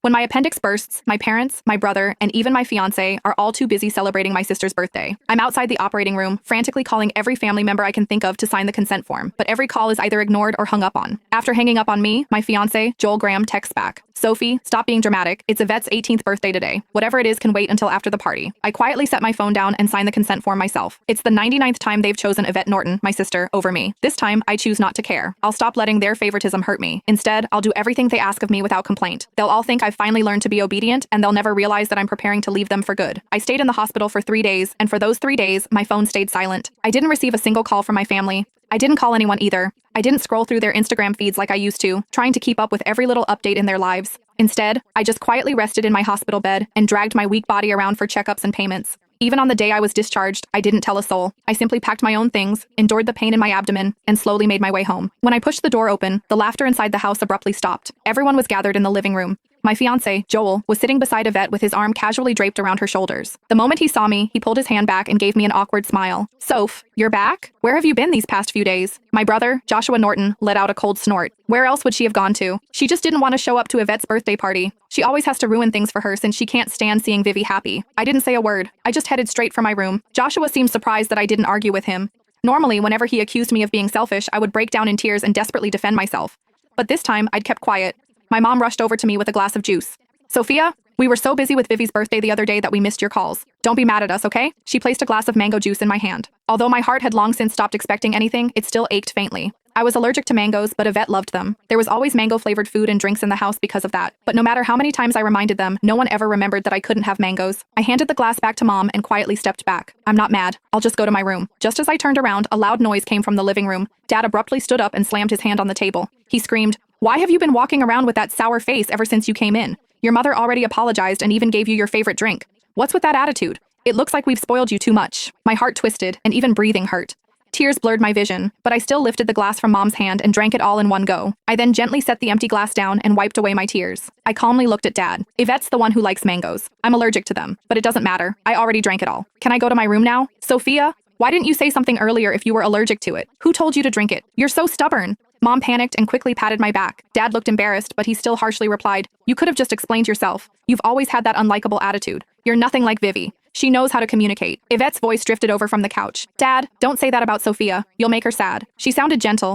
When my appendix bursts, my parents, my brother, and even my fiancé are all too busy celebrating my sister's birthday. I'm outside the operating room, frantically calling every family member I can think of to sign the consent form, but every call is either ignored or hung up on. After hanging up on me, my fiancé, Joel Graham, texts back. Sophie, stop being dramatic. It's Yvette's 18th birthday today. Whatever it is can wait until after the party. I quietly set my phone down and sign the consent form myself. It's the 99th time they've chosen Yvette Norton, my sister, over me. This time, I choose not to care. I'll stop letting their favoritism hurt me. Instead, I'll do everything they ask of me without complaint. They'll all think I've finally learned to be obedient, and they'll never realize that I'm preparing to leave them for good. I stayed in the hospital for 3 days, and for those 3 days, my phone stayed silent. I didn't receive a single call from my family. I didn't call anyone either. I didn't scroll through their Instagram feeds like I used to, trying to keep up with every little update in their lives. Instead, I just quietly rested in my hospital bed and dragged my weak body around for checkups and payments. Even on the day I was discharged, I didn't tell a soul. I simply packed my own things, endured the pain in my abdomen, and slowly made my way home. When I pushed the door open, the laughter inside the house abruptly stopped. Everyone was gathered in the living room. My fiancé, Joel, was sitting beside Yvette with his arm casually draped around her shoulders. The moment he saw me, he pulled his hand back and gave me an awkward smile. "Soph, you're back? Where have you been these past few days?" My brother, Joshua Norton, let out a cold snort. Where else would she have gone to? She just didn't want to show up to Yvette's birthday party. She always has to ruin things for her since she can't stand seeing Vivi happy. I didn't say a word. I just headed straight for my room. Joshua seemed surprised that I didn't argue with him. Normally, whenever he accused me of being selfish, I would break down in tears and desperately defend myself. But this time, I'd kept quiet. My mom rushed over to me with a glass of juice. "Sophia, we were so busy with Vivi's birthday the other day that we missed your calls. Don't be mad at us, okay?" She placed a glass of mango juice in my hand. Although my heart had long since stopped expecting anything, it still ached faintly. I was allergic to mangoes, but Yvette loved them. There was always mango-flavored food and drinks in the house because of that. But no matter how many times I reminded them, no one ever remembered that I couldn't have mangoes. I handed the glass back to Mom and quietly stepped back. "I'm not mad. I'll just go to my room." Just as I turned around, a loud noise came from the living room. Dad abruptly stood up and slammed his hand on the table. He screamed, "Why have you been walking around with that sour face ever since you came in? Your mother already apologized and even gave you your favorite drink. What's with that attitude? It looks like we've spoiled you too much." My heart twisted, and even breathing hurt. Tears blurred my vision, but I still lifted the glass from Mom's hand and drank it all in one go. I then gently set the empty glass down and wiped away my tears. I calmly looked at Dad. "Yvette's the one who likes mangoes. I'm allergic to them, but it doesn't matter. I already drank it all. Can I go to my room now?" "Sophia, why didn't you say something earlier if you were allergic to it? Who told you to drink it? You're so stubborn." Mom panicked and quickly patted my back. Dad looked embarrassed, but he still harshly replied, "You could have just explained yourself. You've always had that unlikable attitude. You're nothing like Vivi. She knows how to communicate." Yvette's voice drifted over from the couch. "Dad, don't say that about Sophia. You'll make her sad." She sounded gentle,